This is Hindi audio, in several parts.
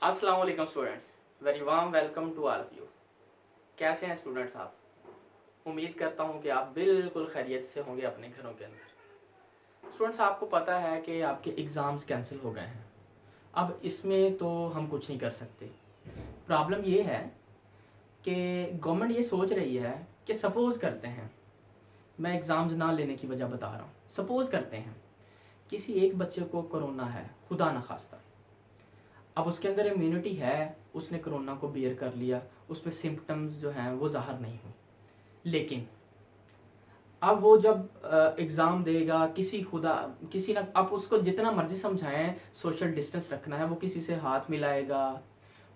अस्सलाम वालेकुम students, very warm welcome to all of you. कैसे हैं स्टूडेंट्स आप? उम्मीद करता हूं कि आप बिल्कुल खैरियत से होंगे अपने घरों के अंदर। स्टूडेंट्स, आपको पता है कि आपके एग्ज़ाम्स कैंसिल हो गए हैं। अब इसमें तो हम कुछ नहीं कर सकते। प्रॉब्लम ये है कि गवर्नमेंट ये सोच रही है कि सपोज़ करते हैं, मैं एग्ज़ाम्स ना लेने की वजह बता रहा हूँ। सपोज़ करते हैं किसी एक बच्चे को कोरोना है, खुदा न खास्ता। अब उसके अंदर इम्यूनिटी है, उसने कोरोना को बियर कर लिया, उस पर सिम्टम्स जो हैं वो ज़ाहिर नहीं हुए। लेकिन अब वो जब एग्ज़ाम देगा, किसी ना, आप उसको जितना मर्जी समझाएं सोशल डिस्टेंस रखना है, वो किसी से हाथ मिलाएगा,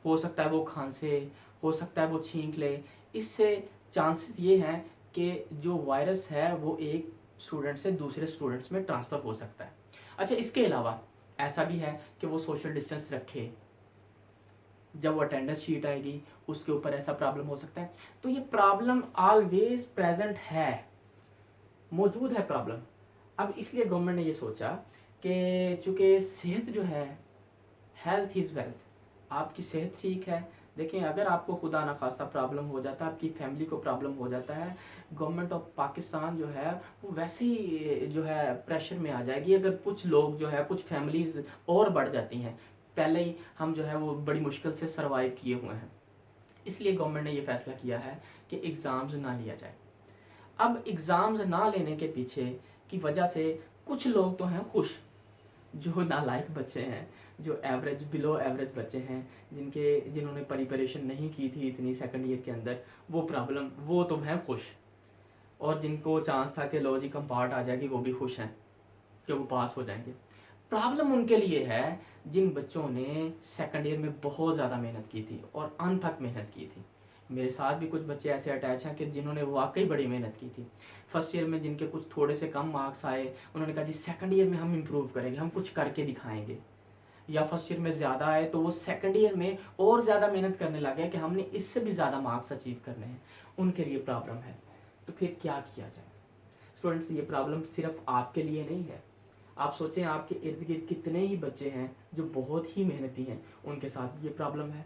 हो सकता है वो खांसे, हो सकता है वो छींक ले। इससे चांसेस ये हैं कि जो वायरस है वो एक स्टूडेंट से दूसरे स्टूडेंट्स में ट्रांसफ़र हो सकता है। अच्छा, इसके अलावा ऐसा भी है कि वो सोशल डिस्टेंस रखे, जब वो अटेंडेंस शीट आएगी उसके ऊपर ऐसा प्रॉब्लम हो सकता है। तो ये प्रॉब्लम ऑलवेज प्रेजेंट है, मौजूद है प्रॉब्लम। अब इसलिए गवर्नमेंट ने ये सोचा कि चूँकि सेहत जो है, हेल्थ इज़ वेल्थ, आपकी सेहत ठीक है। देखें, अगर आपको खुदा ना खास्ता प्रॉब्लम हो जाता है, आपकी फैमिली को प्रॉब्लम हो जाता है, गवर्नमेंट ऑफ पाकिस्तान जो है वो वैसे ही जो है प्रेशर में आ जाएगी। अगर कुछ लोग जो है, कुछ फैमिलीज़ और बढ़ जाती हैं, पहले ही हम जो है वो बड़ी मुश्किल से सर्वाइव किए हुए हैं। इसलिए गवर्नमेंट ने ये फैसला किया है कि एग्ज़ाम्स ना लिया जाए। अब एग्ज़ाम्स ना लेने के पीछे की वजह से कुछ लोग तो हैं खुश, जो नालायक बच्चे हैं, जो एवरेज बिलो एवरेज बच्चे हैं, जिन्होंने प्रिपरेशन नहीं की थी इतनी सेकंड ईयर के अंदर, वो तो हैं खुश। और जिनको चांस था कि लो जी कंपार्ट आ जाएगी, वो भी खुश हैं कि वो पास हो जाएंगे। प्रॉब्लम उनके लिए है जिन बच्चों ने सेकंड ईयर में बहुत ज़्यादा मेहनत की थी और अंत तक मेहनत की थी। मेरे साथ भी कुछ बच्चे ऐसे अटैच हैं कि जिन्होंने वाकई बड़ी मेहनत की थी। फर्स्ट ईयर में जिनके कुछ थोड़े से कम मार्क्स आए, उन्होंने कहा जी सेकंड ईयर में हम इम्प्रूव करेंगे, हम कुछ करके दिखाएंगे। या फर्स्ट ईयर में ज़्यादा आए तो वो सेकंड ईयर में और ज़्यादा मेहनत करने लगे कि हमने इससे भी ज़्यादा मार्क्स अचीव करने हैं। उनके लिए प्रॉब्लम है। तो फिर क्या किया जाए? स्टूडेंट्स, ये प्रॉब्लम सिर्फ आपके लिए नहीं है। आप सोचें, आपके इर्द गिर्द कितने ही बच्चे हैं जो बहुत ही मेहनती हैं, उनके साथ ये प्रॉब्लम है।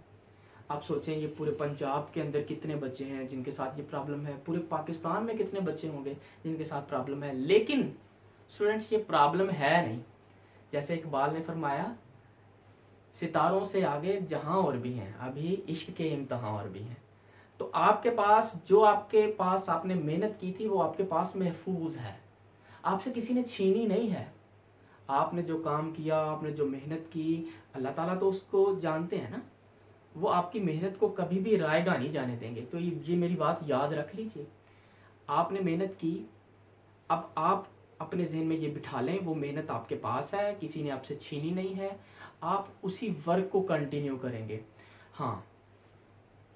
आप सोचें, ये पूरे पंजाब के अंदर कितने बच्चे हैं जिनके साथ ये प्रॉब्लम है, पूरे पाकिस्तान में कितने बच्चे होंगे जिनके साथ प्रॉब्लम है। लेकिन स्टूडेंट्स, ये प्रॉब्लम है नहीं। जैसे इकबाल ने फरमाया, सितारों से आगे जहां और भी हैं, अभी इश्क के इम्तहां और भी हैं। तो आपके पास आपने मेहनत की थी वो आपके पास महफूज है, आपसे किसी ने छीनी नहीं है। आपने जो काम किया, आपने जो मेहनत की, अल्लाह ताला तो उसको जानते हैं ना, वो आपकी मेहनत को कभी भी रायगा नहीं जाने देंगे। तो ये मेरी बात याद रख लीजिए। आपने मेहनत की, अब आप अपने जहन में ये बिठा लें, वो मेहनत आपके पास है, किसी ने आपसे छीनी नहीं है, आप उसी वर्क को कंटिन्यू करेंगे। हाँ,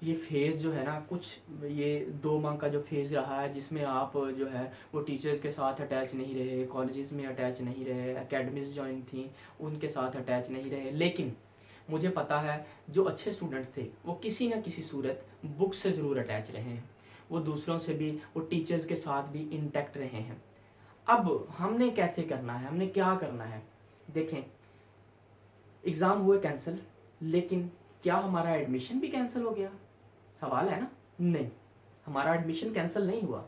ये फेज़ जो है ना, कुछ ये 2 माह का जो फेज़ रहा है जिसमें आप जो है वो टीचर्स के साथ अटैच नहीं रहे, कॉलेजेस में अटैच नहीं रहे, एकेडमीज जॉइन थी उनके साथ अटैच नहीं रहे। लेकिन मुझे पता है जो अच्छे स्टूडेंट्स थे वो किसी न किसी सूरत बुक से ज़रूर अटैच रहे हैं, वो दूसरों से भी, वो टीचर्स के साथ भी इंटैक्ट रहे हैं। अब हमने कैसे करना है, हमने क्या करना है? देखें, एग्ज़ाम हुए कैंसिल, लेकिन क्या हमारा एडमिशन भी कैंसिल हो गया? सवाल है ना। नहीं, हमारा एडमिशन कैंसिल नहीं हुआ।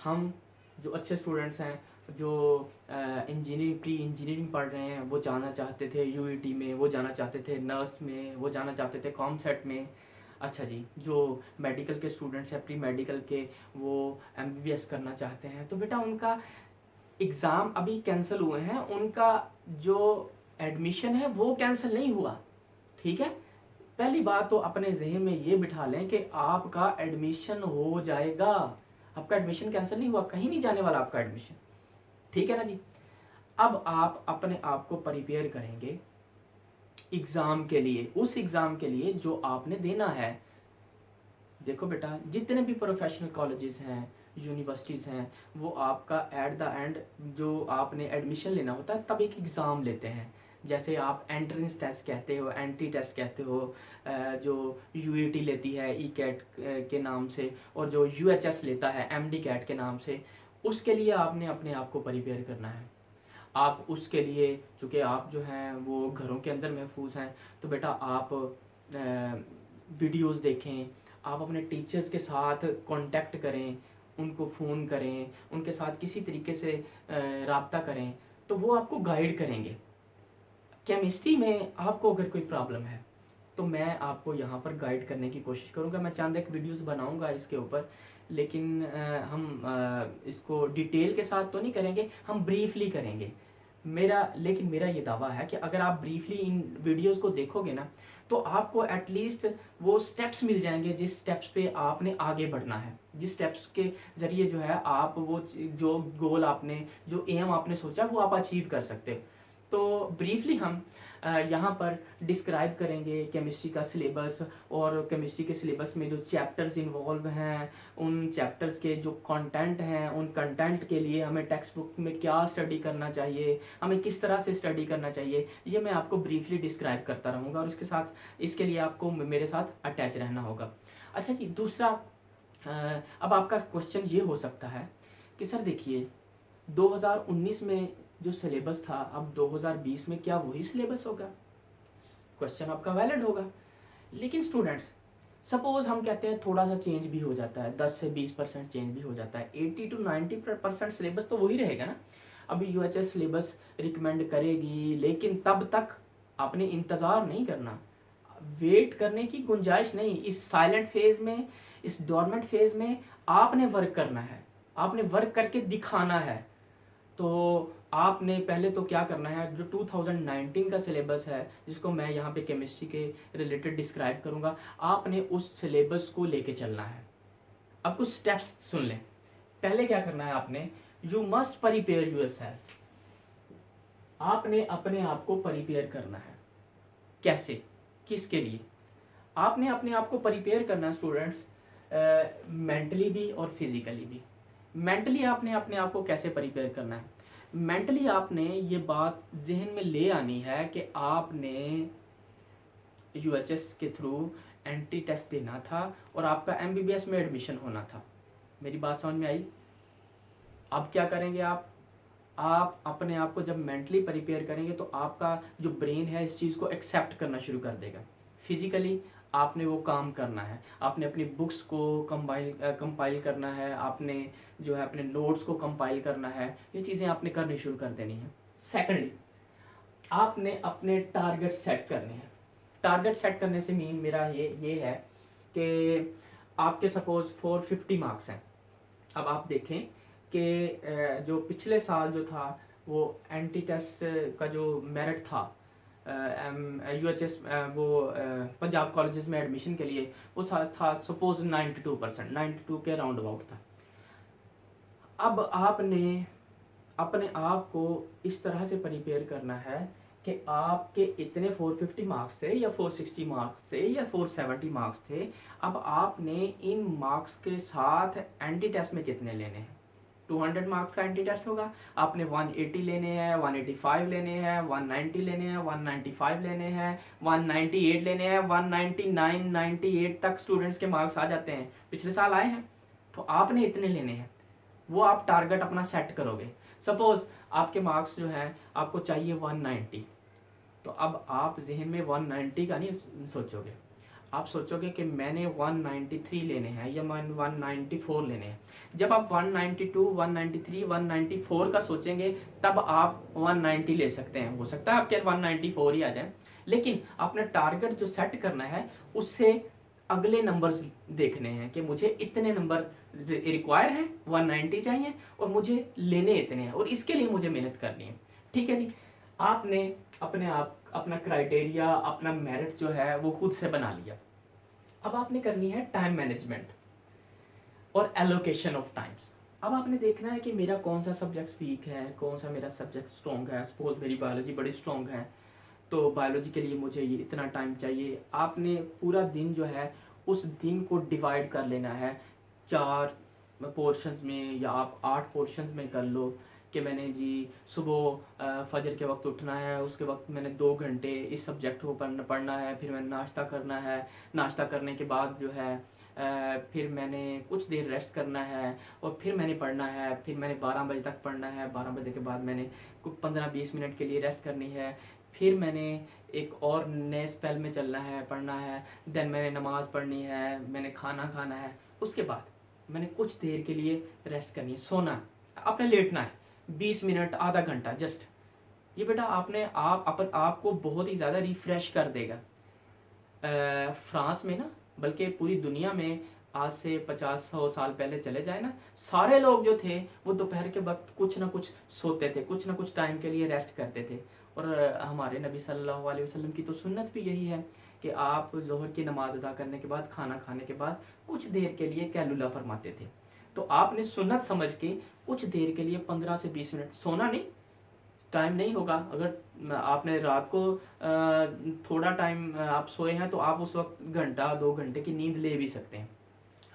हम जो अच्छे स्टूडेंट्स हैं, जो इंजीनियरिंग प्री इंजीनियरिंग पढ़ रहे हैं, वो जाना चाहते थे यूईटी में, वो जाना चाहते थे नर्स में, वो जाना चाहते थे कॉमसेट में। अच्छा जी, जो मेडिकल के स्टूडेंट्स हैं, प्री मेडिकल के, वो एमबीबीएस करना चाहते हैं, तो बेटा उनका एग्ज़ाम अभी कैंसिल हुए हैं, उनका जो एडमिशन है वो कैंसिल नहीं हुआ। ठीक है, पहली बात तो अपने जहन में ये बिठा लें कि आपका एडमिशन हो जाएगा। आपका एडमिशन कैंसिल नहीं हुआ, कहीं नहीं जाने वाला आपका एडमिशन। ठीक है ना जी। अब आप अपने आप को प्रिपेयर करेंगे एग्ज़ाम के लिए, उस एग्ज़ाम के लिए जो आपने देना है। देखो बेटा, जितने भी प्रोफेशनल कॉलेजेस हैं, यूनिवर्सिटीज़ हैं, वो आपका एट द एंड जो आपने एडमिशन लेना होता है तब एक एग्ज़ाम लेते हैं। जैसे आप एंट्रेंस टेस्ट कहते हो, एंट्री टेस्ट कहते हो, जो यूईटी लेती है ई कैट के नाम से, और जो यूएचएस लेता है एमडी कैट के नाम से, उसके लिए आपने अपने आप को प्रिपेयर करना है। आप उसके लिए, चूँकि आप जो हैं वो घरों के अंदर महफूज हैं, तो बेटा आप वीडियोस देखें, आप अपने टीचर्स के साथ कांटेक्ट करें, उनको फ़ोन करें, उनके साथ किसी तरीके से राब्ता करें, तो वो आपको गाइड करेंगे। केमिस्ट्री में आपको अगर कोई प्रॉब्लम है तो मैं आपको यहाँ पर गाइड करने की कोशिश करूँगा। मैं चंद एक वीडियोस बनाऊँगा इसके ऊपर, लेकिन हम इसको डिटेल के साथ तो नहीं करेंगे, हम ब्रीफली करेंगे। लेकिन मेरा ये दावा है कि अगर आप ब्रीफली इन वीडियोस को देखोगे ना, तो आपको एटलीस्ट वो स्टेप्स मिल जाएंगे जिस स्टेप्स पे आपने आगे बढ़ना है, जिस स्टेप्स के ज़रिए जो है आप वो जो गोल आपने, जो एम आपने सोचा वो आप अचीव कर सकते हो। तो ब्रीफली हम यहाँ पर डिस्क्राइब करेंगे केमिस्ट्री का सिलेबस, और केमिस्ट्री के सिलेबस में जो चैप्टर्स इन्वॉल्व हैं, उन चैप्टर्स के जो कंटेंट हैं, उन कंटेंट के लिए हमें टेक्स्ट बुक में क्या स्टडी करना चाहिए, हमें किस तरह से स्टडी करना चाहिए, ये मैं आपको ब्रीफली डिस्क्राइब करता रहूँगा, और इसके लिए आपको मेरे साथ अटैच रहना होगा। अच्छा जी, दूसरा अब आपका क्वेश्चन ये हो सकता है कि सर देखिए 2019 में जो सिलेबस था, अब 2020 में क्या वही सिलेबस होगा? क्वेश्चन आपका वैलिड होगा। लेकिन स्टूडेंट्स, सपोज हम कहते हैं थोड़ा सा चेंज भी हो जाता है, 10 से 20% चेंज भी हो जाता है, 80 to 90% सिलेबस तो वही रहेगा ना। अभी यूएचएस सिलेबस रिकमेंड करेगी, लेकिन तब तक आपने इंतज़ार नहीं करना, वेट करने की गुंजाइश नहीं। इस साइलेंट फेज में, इस डोरमेंट फेज में आपने वर्क करना है, आपने वर्क करके दिखाना है। तो आपने पहले तो क्या करना है, जो 2019 का सिलेबस है, जिसको मैं यहाँ पे केमिस्ट्री के रिलेटेड डिस्क्राइब करूँगा, आपने उस सिलेबस को लेके चलना है। अब कुछ स्टेप्स सुन लें। पहले क्या करना है आपने, यू मस्ट प्रिपेयर योरसेल्फ। आपने अपने आप को प्रिपेयर करना है। कैसे, किसके लिए? आपने अपने आप को प्रिपेयर करना है स्टूडेंट्स, मेंटली भी और फिजिकली भी। मेंटली आपने अपने आप को कैसे प्रिपेयर करना है? मेंटली आपने ये बात जहन में ले आनी है कि आपने यूएचएस के थ्रू एंट्री टेस्ट देना था और आपका एमबीबीएस में एडमिशन होना था। मेरी बात समझ में आई? अब क्या करेंगे आप अपने आप को जब मेंटली प्रिपेयर करेंगे तो आपका जो ब्रेन है इस चीज़ को एक्सेप्ट करना शुरू कर देगा। फिजिकली आपने वो काम करना है, आपने अपनी बुक्स को कंपाइल करना है, आपने जो है अपने नोट्स को कंपाइल करना है, ये चीज़ें आपने करनी शुरू कर देनी है। सेकेंडली, आपने अपने टारगेट सेट करने हैं। टारगेट सेट करने से मीन मेरा ये है कि आपके सपोज 450 मार्क्स हैं। अब आप देखें कि जो पिछले साल जो था वो एंटी टेस्ट का जो मेरिट था यूएचएस वो पंजाब कॉलेजेस में एडमिशन के लिए, वो था सपोज 92%, 92 के राउंड अबाउट था। अब आपने अपने आप को इस तरह से प्रिपेयर करना है कि आपके इतने 450 मार्क्स थे या 460 मार्क्स थे या 470 मार्क्स थे, अब आपने इन मार्क्स के साथ एंटी टेस्ट में कितने लेने हैं। 200 मार्क्स का एंटी टेस्ट होगा, आपने 180 लेने हैं, 185 लेने हैं, 190 लेने हैं, 195 लेने हैं, 198 लेने हैं, 199, 98 तक स्टूडेंट्स के मार्क्स आ जाते हैं, पिछले साल आए हैं। तो आपने इतने लेने हैं, वो आप टारगेट अपना सेट करोगे। सपोज आपके मार्क्स जो हैं आपको चाहिए 190, तो अब आप जहन में 190 का नहीं सोचोगे, आप सोचोगे कि मैंने 193 लेने हैं या 194 लेने हैं। जब आप 192, 193, 194 का सोचेंगे तब आप 190 ले सकते हैं। हो सकता है आपके 194 ही आ जाए, लेकिन आपने टारगेट जो सेट करना है उससे अगले नंबर्स देखने हैं कि मुझे इतने नंबर रिक्वायर हैं, 190 चाहिए और मुझे लेने इतने हैं और इसके लिए मुझे मेहनत करनी है। ठीक है जी, आपने अपने आप अपना क्राइटेरिया, अपना मेरिट जो है वो खुद से बना लिया। अब आपने करनी है टाइम मैनेजमेंट और एलोकेशन ऑफ टाइम्स। अब आपने देखना है कि मेरा कौन सा सब्जेक्ट वीक है, कौन सा मेरा सब्जेक्ट स्ट्रॉन्ग है। सपोज मेरी बायोलॉजी बड़ी स्ट्रॉन्ग है, तो बायोलॉजी के लिए मुझे ये इतना टाइम चाहिए। आपने पूरा दिन जो है उस दिन को डिवाइड कर लेना है 4 पोर्शंस में, या आप 8 पोर्शंस में कर लो, कि मैंने जी सुबह फजर के वक्त उठना है, उसके वक्त मैंने 2 घंटे इस सब्जेक्ट को पढ़ना है, फिर मैंने नाश्ता करना है, नाश्ता करने के बाद जो है फिर मैंने कुछ देर रेस्ट करना है और फिर मैंने पढ़ना है, फिर मैंने 12 बजे तक पढ़ना है, 12 बजे के बाद मैंने 15-20 मिनट के लिए रेस्ट करनी है, फिर मैंने एक और नए स्पेल में चलना है, पढ़ना है, देन मैंने नमाज़ पढ़नी है, मैंने खाना खाना है, उसके बाद मैंने कुछ देर के लिए रेस्ट करनी है, सोना है, आपने लेटना है 20 मिनट आधा घंटा जस्ट। ये बेटा आपको बहुत ही ज़्यादा रिफ़्रेश कर देगा। फ्रांस में ना, बल्कि पूरी दुनिया में आज से 50-100 साल पहले चले जाए ना, सारे लोग जो थे वो दोपहर के वक्त कुछ ना कुछ सोते थे, कुछ ना कुछ टाइम के लिए रेस्ट करते थे। और हमारे नबी सल्लल्लाहु अलैहि वसल्लम की तो सुन्नत भी यही है कि आप ज़ोहर की नमाज अदा करने के बाद, खाना खाने के बाद कुछ देर के लिए कैलुला फरमाते थे। तो आपने सुन्नत समझ के कुछ देर के लिए 15 से 20 मिनट सोना नहीं, टाइम नहीं होगा। अगर आपने रात को थोड़ा टाइम आप सोए हैं तो आप उस वक्त घंटा 2 घंटे की नींद ले भी सकते हैं।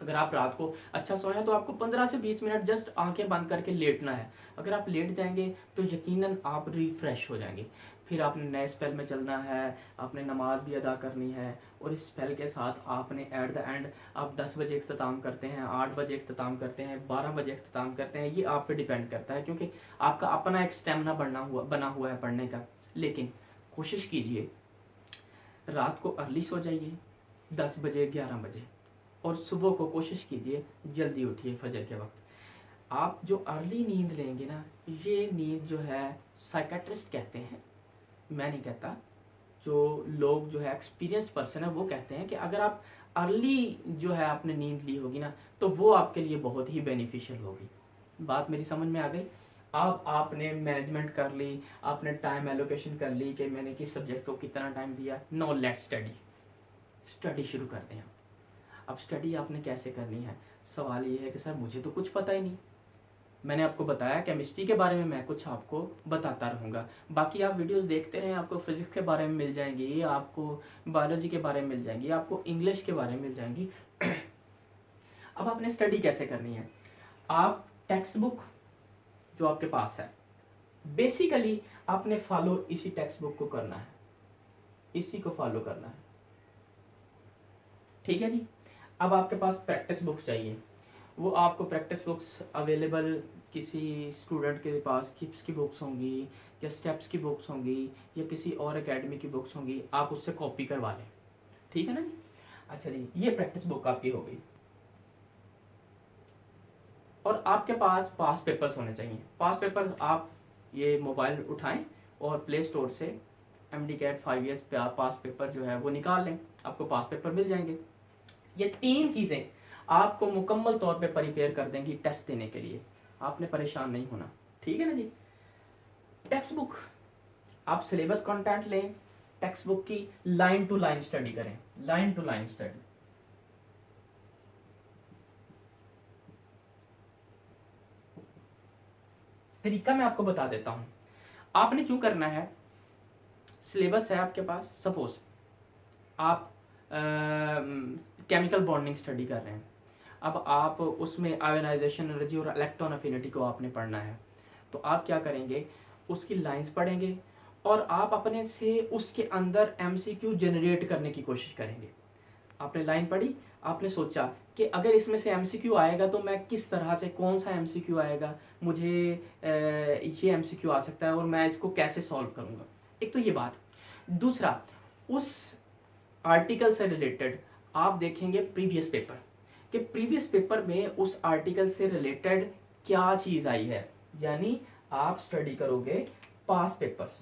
अगर आप रात को अच्छा सोए हैं तो आपको 15 से 20 मिनट जस्ट आंखें बंद करके लेटना है। अगर आप लेट जाएंगे तो यकीनन आप रिफ्रेश हो जाएंगे। फिर आपने नए स्पेल में चलना है, आपने नमाज भी अदा करनी है, और इस स्पेल के साथ आपने एट द एंड आप 10 बजे इख्तिताम करते हैं, 8 बजे इख्तिताम करते हैं, 12 बजे इख्तिताम करते हैं, ये आप पे डिपेंड करता है, क्योंकि आपका अपना एक स्टेमिना बना हुआ है पढ़ने का। लेकिन कोशिश कीजिए रात को अर्ली सो जाइए 10 बजे 11 बजे, और सुबह को कोशिश कीजिए जल्दी उठिए फजर के वक्त। आप जो अर्ली नींद लेंगे ना, ये नींद जो है साइकेट्रिस्ट कहते हैं, मैं नहीं कहता, जो लोग जो है एक्सपीरियंस्ड पर्सन है वो कहते हैं कि अगर आप अर्ली जो है आपने नींद ली होगी ना तो वो आपके लिए बहुत ही बेनिफिशियल होगी। बात मेरी समझ में आ गई? आपने मैनेजमेंट कर ली, आपने टाइम एलोकेशन कर ली कि मैंने किस सब्जेक्ट को कितना टाइम दिया। नो, लेट्स स्टडी शुरू करते हैं। अब स्टडी आपने कैसे करनी है? सवाल ये है कि सर मुझे तो कुछ पता ही नहीं। मैंने आपको बताया केमिस्ट्री के बारे में मैं कुछ आपको बताता रहूँगा, बाकी आप वीडियोस देखते रहें, आपको फिजिक्स के बारे में मिल जाएंगी, आपको बायोलॉजी के बारे में मिल जाएंगी, आपको इंग्लिश के बारे में मिल जाएंगी। अब आपने स्टडी कैसे करनी है? आप टेक्स्ट बुक जो आपके पास है, बेसिकली आपने फॉलो इसी टेक्स्ट बुक को करना है, इसी को फॉलो करना है, ठीक है जी। अब आपके पास प्रैक्टिस बुक्स चाहिए, वो आपको प्रैक्टिस बुक्स अवेलेबल किसी स्टूडेंट के पास किप्स की बुक्स होंगी या स्टेप्स की बुक्स होंगी या किसी और एकेडमी की बुक्स होंगी, आप उससे कॉपी करवा लें, ठीक है ना जी। अच्छा जी, ये प्रैक्टिस बुक आपकी हो गई। और आपके पास पास पेपर्स होने चाहिए। पास पेपर आप ये मोबाइल उठाएं और प्ले स्टोर से MD CAT 5 ईयर्स पास पेपर जो है वो निकाल लें, आपको पास पेपर मिल जाएंगे। ये 3 चीज़ें आपको मुकम्मल तौर पे प्रिपेयर कर देंगी टेस्ट देने के लिए, आपने परेशान नहीं होना, ठीक है ना जी। टेक्स्ट बुक, आप सिलेबस कंटेंट लें, टेक्स्ट बुक की लाइन टू लाइन स्टडी करें, लाइन टू लाइन स्टडी। तरीका मैं आपको बता देता हूं। आपने क्यों करना है, सिलेबस है आपके पास, सपोज आप केमिकल बॉन्डिंग स्टडी कर रहे हैं, अब आप उसमें आयोनाइजेशन एनर्जी और इलेक्ट्रॉन अफिनिटी को आपने पढ़ना है, तो आप क्या करेंगे, उसकी लाइंस पढ़ेंगे और आप अपने से उसके अंदर MCQ जनरेट करने की कोशिश करेंगे। आपने लाइन पढ़ी, आपने सोचा कि अगर इसमें से MCQ आएगा तो मैं किस तरह से, कौन सा MCQ आएगा, मुझे ये MCQ आ सकता है और मैं इसको कैसे सॉल्व करूँगा। एक तो ये बात। दूसरा, उस आर्टिकल से रिलेटेड आप देखेंगे प्रीवियस पेपर, कि प्रीवियस पेपर में उस आर्टिकल से रिलेटेड क्या चीज़ आई है, यानी आप स्टडी करोगे पास पेपर्स,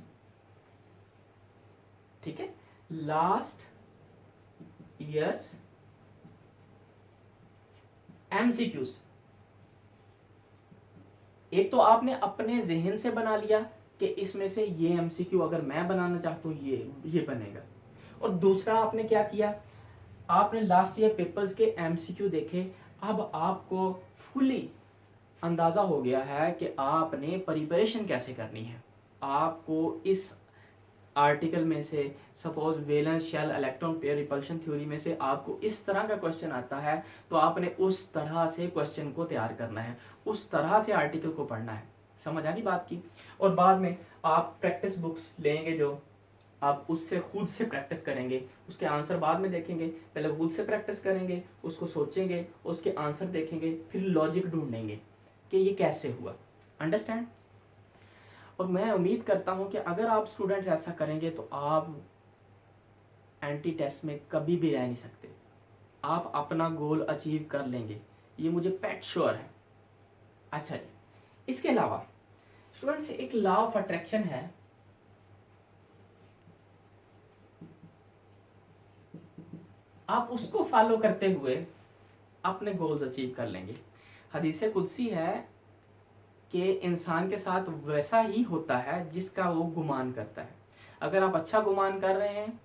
ठीक है, लास्ट ईयर्स MCQs। एक तो आपने अपने जहन से बना लिया कि इसमें से ये MCQ अगर मैं बनाना चाहता हूँ ये बनेगा, और दूसरा आपने क्या किया, आपने लास्ट ईयर पेपर्स के MCQ देखे। अब आपको फुली अंदाजा हो गया है कि आपने प्रिपरेशन कैसे करनी है। आपको इस आर्टिकल में से suppose valence shell electron pair repulsion theory में से आपको इस तरह का क्वेश्चन आता है, तो आपने उस तरह से क्वेश्चन को तैयार करना है, उस तरह से आर्टिकल को पढ़ना है, समझ आ गई बात की। और बाद में आप प्रैक्टिस बुक्स लेंगे, जो आप उससे खुद से प्रैक्टिस करेंगे, उसके आंसर बाद में देखेंगे, पहले खुद से प्रैक्टिस करेंगे, उसको सोचेंगे, उसके आंसर देखेंगे, फिर लॉजिक ढूंढेंगे कि ये कैसे हुआ। अंडरस्टैंड। और मैं उम्मीद करता हूँ कि अगर आप स्टूडेंट्स ऐसा करेंगे तो आप एंटी टेस्ट में कभी भी रह नहीं सकते, आप अपना गोल अचीव कर लेंगे, ये मुझे पेट श्योर है। अच्छा जी, इसके अलावा स्टूडेंट्स एक लॉ ऑफ अट्रैक्शन है, आप उसको फॉलो करते हुए अपने गोल्स अचीव कर लेंगे। हदीस कुदसी है कि इंसान के साथ वैसा ही होता है जिसका वो गुमान करता है। अगर आप अच्छा गुमान कर रहे हैं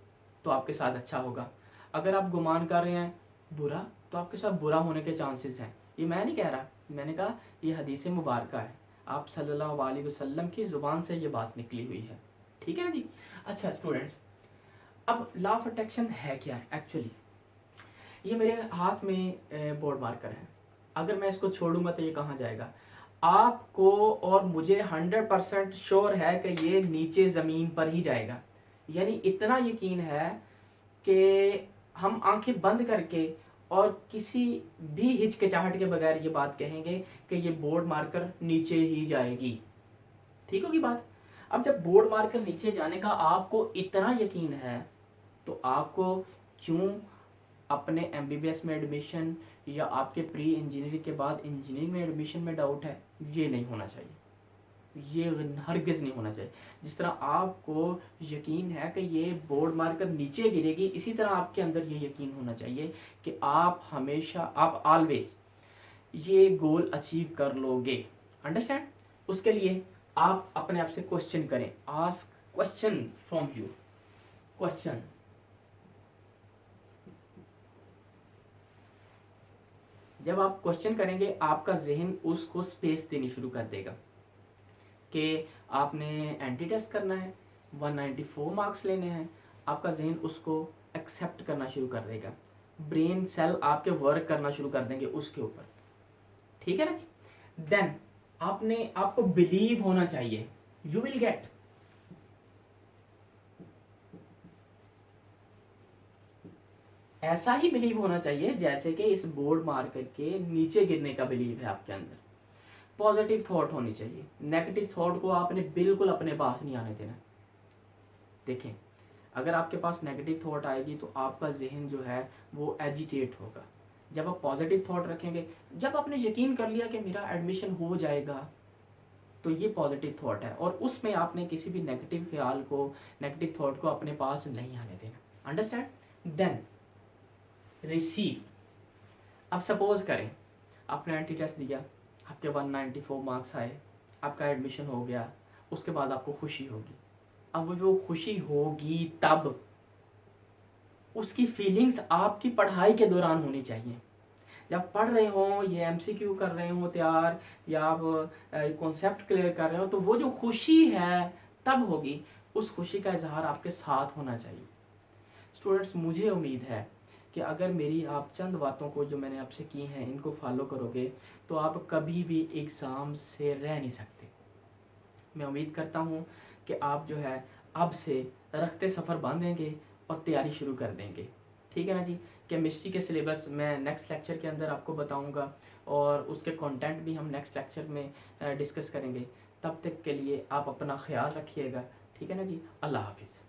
तो आपके साथ अच्छा होगा, अगर आप गुमान कर रहे हैं बुरा तो आपके साथ बुरा होने के चांसेस हैं। ये मैं नहीं कह रहा, मैंने कहा ये हदीस मुबारक है, आप सल्लल्लाहु अलैहि वसल्लम की ज़ुबान से ये बात निकली हुई है। ठीक है ना जी। अच्छा स्टूडेंट्स, अब लॉ ऑफ अट्रैक्शन है क्या एक्चुअली। ये मेरे हाथ में बोर्ड मार्कर है, अगर मैं इसको छोड़ूंगा तो ये कहाँ जाएगा। आपको और मुझे 100% श्योर है कि ये नीचे ज़मीन पर ही जाएगा। यानी इतना यकीन है कि हम आंखें बंद करके और किसी भी हिचकिचाहट के बगैर ये बात कहेंगे कि ये बोर्ड मार्कर नीचे ही जाएगी। ठीक होगी बात। अब जब बोर्ड मार्कर नीचे जाने का आपको इतना यकीन है तो आपको क्यों अपने एमबीबीएस में एडमिशन या आपके प्री इंजीनियरिंग के बाद इंजीनियरिंग में एडमिशन में डाउट है, ये नहीं होना चाहिए, ये हरगिज़ नहीं होना चाहिए। जिस तरह आपको यकीन है कि ये बोर्ड मार्कर नीचे गिरेगी, इसी तरह आपके अंदर ये यकीन होना चाहिए कि आप हमेशा, आप ऑलवेज ये गोल अचीव कर लोगे। अंडरस्टैंड। उसके लिए आप अपने आप से क्वेश्चन करें, ask question from you, question. जब आप क्वेश्चन करेंगे आपका जहन उसको स्पेस देनी शुरू कर देगा कि आपने एंटी टेस्ट करना है, 194 मार्क्स लेने हैं, आपका जहन उसको एक्सेप्ट करना शुरू कर देगा, ब्रेन सेल आपके वर्क करना शुरू कर देंगे उसके ऊपर। ठीक है ना जी। देन आपको बिलीव होना चाहिए, यू विल गेट। ऐसा ही बिलीव होना चाहिए जैसे कि इस बोर्ड मार्कर के नीचे गिरने का बिलीव है आपके अंदर। पॉजिटिव थॉट होनी चाहिए, नेगेटिव थॉट को आपने बिल्कुल अपने पास नहीं आने देना। देखें, अगर आपके पास नेगेटिव थॉट आएगी तो आपका जहन जो है वो एजिटेट होगा। जब आप पॉजिटिव थॉट रखेंगे, जब आपने यकीन कर लिया कि मेरा एडमिशन हो जाएगा, तो ये पॉजिटिव थॉट है, और उसमें आपने किसी भी नेगेटिव ख्याल को, नेगेटिव थॉट को अपने पास नहीं आने देना। अंडरस्टैंड। Then receive. अब सपोज करें आपने एंटी टेस्ट दिया, आपके 194 मार्क्स आए, आपका एडमिशन हो गया, उसके बाद आपको खुशी होगी। अब वो जो खुशी होगी तब उसकी फीलिंग्स आपकी पढ़ाई के दौरान होनी चाहिए। जब पढ़ रहे हो, ये एमसीक्यू कर रहे हो तैयार, या आप कॉन्सेप्ट क्लियर कर रहे हो, तो वो जो खुशी है तब होगी। उस खुशी का इजहार आपके साथ होना चाहिए। स्टूडेंट्स, मुझे उम्मीद है कि अगर मेरी आप चंद बातों को जो मैंने आपसे की हैं इनको फॉलो करोगे तो आप कभी भी एग्ज़ाम से रह नहीं सकते। मैं उम्मीद करता हूँ कि आप जो है अब से रखते सफ़र बांधेंगे और तैयारी शुरू कर देंगे। ठीक है ना जी। केमिस्ट्री के सिलेबस मैं नेक्स्ट लेक्चर के अंदर आपको बताऊंगा और उसके कंटेंट भी हम नेक्स्ट लेक्चर में डिस्कस करेंगे। तब तक के लिए आप अपना ख्याल रखिएगा। ठीक है ना जी। अल्लाह हाफिज़।